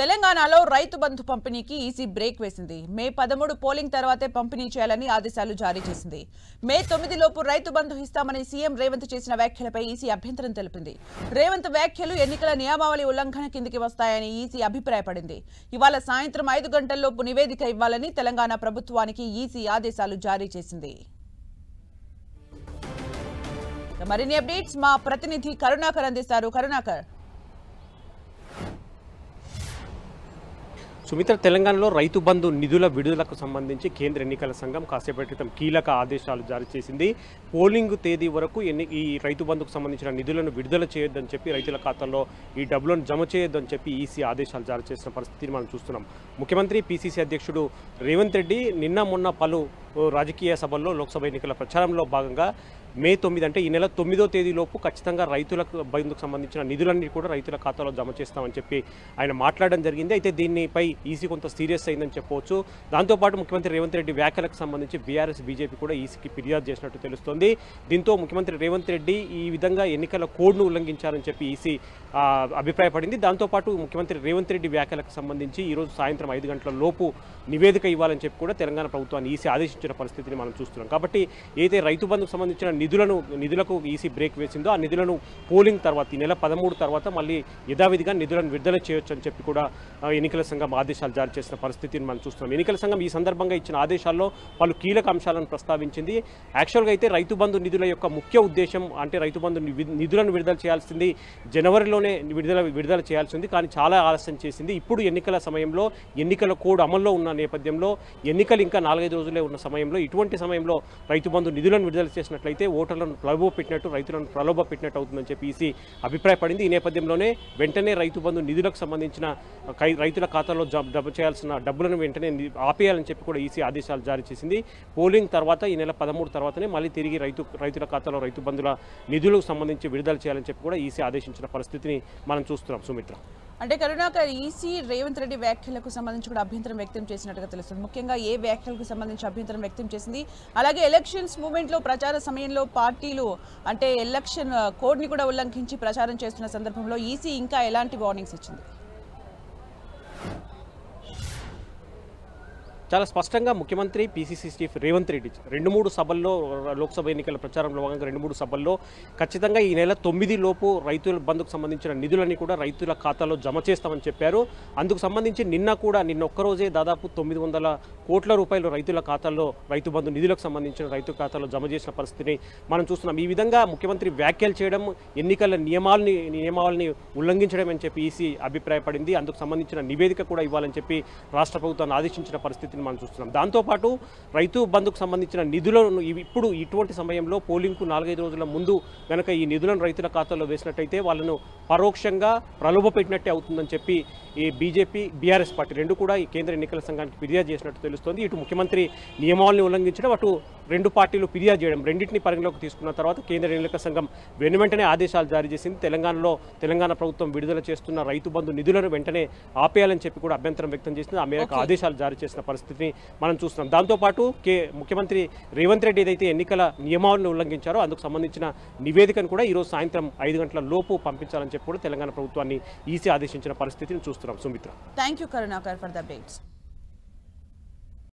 తెలంగాణలో రైతు బంధు పంపిణీకి EC break వేసింది. మే 13 పోలింగ్ తర్వాతే పంపిణీ చేయాలని ఆదేశాలు జారీ చేసింది. మే 9 లోపు రైతు బంధు ఇస్తామని సీఎం రేవంత్ చేసిన వ్యాఖ్యలపై ఈసీ అభ్యంతరం తెలిపింది. రేవంత్ వ్యాఖ్యలు ఎన్నికల నియమావళి ఉల్లంఘన కిందికి వస్తాయని ఈసీ అభిప్రాయపడింది. ఇవాళ సాయంత్రం 5 గంటల్లోపు నివేదిక ఇవ్వాలని తెలంగాణ ప్రభుత్వానికి ఈసీ ఆదేశాలు జారీ చేసింది. మరిన్ని అప్డేట్స్ మా ప్రతినిధి కరుణాకర్ అందిస్తారు. కరుణాకర్, సుమిత్ర, తెలంగాణలో రైతు బంధు నిధుల విడుదలకు సంబంధించి కేంద్ర ఎన్నికల సంఘం కాసేపటి క్రితం కీలక ఆదేశాలు జారీ చేసింది. పోలింగ్ తేదీ వరకు ఈ రైతు బంధుకు సంబంధించిన నిధులను విడుదల చేయొద్దని చెప్పి, రైతుల ఖాతాల్లో ఈ డబ్బులను జమ చేయొద్దని చెప్పి ఈసీ ఆదేశాలు జారీ చేసిన పరిస్థితిని మనం చూస్తున్నాం. ముఖ్యమంత్రి పిసిసి అధ్యక్షుడు రేవంత్ రెడ్డి నిన్న మొన్న పలు రాజకీయ సభల్లో లోక్సభ ఎన్నికల ప్రచారంలో భాగంగా మే 9 అంటే ఈ నెల 9వ తేదీలోపు ఖచ్చితంగా రైతులకు బంధుకు సంబంధించిన నిధులన్నీ కూడా రైతుల ఖాతాలో జమ చేస్తామని చెప్పి ఆయన మాట్లాడడం జరిగింది. అయితే దీనిపై ఈసీ కొంత సీరియస్ అయిందని చెప్పవచ్చు. దాంతోపాటు ముఖ్యమంత్రి రేవంత్ రెడ్డి వ్యాఖ్యలకు సంబంధించి బీఆర్ఎస్ బీజేపీ కూడా ఈసీకి ఫిర్యాదు చేసినట్టు తెలుస్తోంది. దీంతో ముఖ్యమంత్రి రేవంత్ రెడ్డి ఈ విధంగా ఎన్నికల కోడ్ను ఉల్లంఘించారని చెప్పి ఈసీ అభిప్రాయపడింది. దాంతోపాటు ముఖ్యమంత్రి రేవంత్ రెడ్డి వ్యాఖ్యలకు సంబంధించి ఈరోజు సాయంత్రం 5 గంటల లోపు నివేదిక ఇవ్వాలని చెప్పి కూడా తెలంగాణ ప్రభుత్వాన్ని ఈసీ ఆదేశించిన పరిస్థితిని మనం చూస్తున్నాం. కాబట్టి ఏదైతే రైతు బంధుకు సంబంధించిన నిధులకు ఈసీ బ్రేక్ వేసిందో ఆ నిధులను పోలింగ్ తర్వాత ఈ నెల 13 తర్వాత మళ్ళీ యథావిధిగా నిధులను విడుదల చేయొచ్చు అని చెప్పి కూడా ఎన్నికల సంఘం ఆదేశాలు జారీ చేసిన పరిస్థితిని మనం చూస్తున్నాం. ఎన్నికల సంఘం ఈ సందర్భంగా ఇచ్చిన ఆదేశాల్లో పలు కీలక అంశాలను ప్రస్తావించింది. యాక్చువల్గా అయితే రైతు బంధు నిధుల యొక్క ముఖ్య ఉద్దేశం అంటే రైతు బంధు నిధులను విడుదల చేయాల్సింది జనవరిలోనే విడుదల చేయాల్సింది, కానీ చాలా ఆలస్యం చేసింది. ఇప్పుడు ఎన్నికల సమయంలో ఎన్నికల కోడ్ అమల్లో ఉన్న నేపథ్యంలో ఎన్నికలు ఇంకా 4-5 రోజులే ఉన్న సమయంలో ఇటువంటి సమయంలో రైతు బంధు నిధులను విడుదల చేసినట్లయితే ఓటర్లను ప్రలోభపెట్టినట్టు, రైతులను ప్రలోభపెట్టినట్టు అవుతుందని చెప్పి ఈసీ అభిప్రాయపడింది. ఈ నేపథ్యంలోనే వెంటనే రైతు బంధు నిధులకు సంబంధించిన రైతుల ఖాతాలో జమ చేయాల్సిన డబ్బులను వెంటనే ఆపేయాలని చెప్పి కూడా ఈసీ ఆదేశాలు జారీ చేసింది. పోలింగ్ తర్వాత ఈ నెల 13 తర్వాతనే మళ్ళీ తిరిగి రైతుల ఖాతాలో రైతు బంధుల నిధులకు సంబంధించి విడుదల చేయాలని చెప్పి కూడా ఈసీ ఆదేశించిన పరిస్థితిని మనం చూస్తున్నాం. సుమిత్ర, అంటే కరుణాకర్, ఈసీ రేవంత్ రెడ్డి వ్యాఖ్యలకు సంబంధించి కూడా అభ్యంతరం వ్యక్తం చేసినట్టుగా తెలుస్తుంది. ముఖ్యంగా ఏ వ్యాఖ్యలకు సంబంధించి అభ్యంతరం వ్యక్తం చేసింది? అలాగే ఎలక్షన్స్ మూవ్మెంట్లో ప్రచార సమయంలో పార్టీలు అంటే ఎలక్షన్ కోడ్ని కూడా ఉల్లంఘించి ప్రచారం చేస్తున్న సందర్భంలో ఈసీ ఇంకా ఎలాంటి వార్నింగ్స్ ఇచ్చింది? చాలా స్పష్టంగా ముఖ్యమంత్రి పిసిసి చీఫ్ రేవంత్ రెడ్డి 2-3 సభల్లో లోక్సభ ఎన్నికల ప్రచారంలో భాగంగా 2-3 సభల్లో ఖచ్చితంగా ఈ నెల 9 లోపు రైతుల బంధుకు సంబంధించిన నిధులన్నీ కూడా రైతుల ఖాతాలో జమ చేస్తామని చెప్పారు. అందుకు సంబంధించి నిన్న ఒక్కరోజే దాదాపు 900 కోట్ల రూపాయలు రైతుల ఖాతాల్లో రైతు బంధు నిధులకు సంబంధించిన రైతు ఖాతాలో జమ చేసిన పరిస్థితిని మనం చూస్తున్నాం. ఈ విధంగా ముఖ్యమంత్రి వ్యాఖ్యలు చేయడం ఎన్నికల నియమావళిని ఉల్లంఘించడం అని చెప్పి ఈసీ అభిప్రాయపడింది. అందుకు సంబంధించిన నివేదిక కూడా ఇవ్వాలని చెప్పి రాష్ట్ర ప్రభుత్వాన్ని ఆదేశించిన పరిస్థితి మనం చూస్తున్నాం. దాంతోపాటు రైతు బంధుకు సంబంధించిన నిధులను ఇప్పుడు ఇటువంటి సమయంలో పోలింగ్కు 4-5 రోజుల ముందు కనుక ఈ నిధులను రైతుల ఖాతాలో వేసినట్టయితే వాళ్ళను పరోక్షంగా ప్రలోభపెట్టినట్టే అవుతుందని చెప్పి ఈ బీజేపీ బీఆర్ఎస్ పార్టీ రెండు కూడా ఈ కేంద్ర ఎన్నికల సంఘానికి ఫిర్యాదు చేసినట్టు తెలుస్తోంది. ఇటు ముఖ్యమంత్రి నియమావళిని ఉల్లంఘించడం, అటు రెండు పార్టీలు ఫిర్యాదు చేయడం, రెండింటిని పరిగణలోకి తీసుకున్న తర్వాత కేంద్ర ఎన్నికల సంఘం వెంటనే ఆదేశాలు జారీ చేసింది. తెలంగాణ ప్రభుత్వం విడుదల చేస్తున్న రైతు బంధు నిధులను వెంటనే ఆపేయాలని చెప్పి కూడా అభ్యంతరం వ్యక్తం చేసింది. ఆ మేరకు ఆదేశాలు జారీ చేసిన పరిస్థితిని మనం చూస్తున్నాం. దాంతోపాటు ముఖ్యమంత్రి రేవంత్ రెడ్డి ఏదైతే ఎన్నికల నియమావళిని ఉల్లంఘించారో అందుకు సంబంధించిన నివేదికను కూడా ఈరోజు సాయంత్రం 5 గంటల లోపు పంపించాలని చెప్పి కూడా తెలంగాణ ప్రభుత్వాన్ని ఈసీ ఆదేశించిన పరిస్థితిని చూస్తున్నాం. Sumitra, thank you Karunakar for the updates.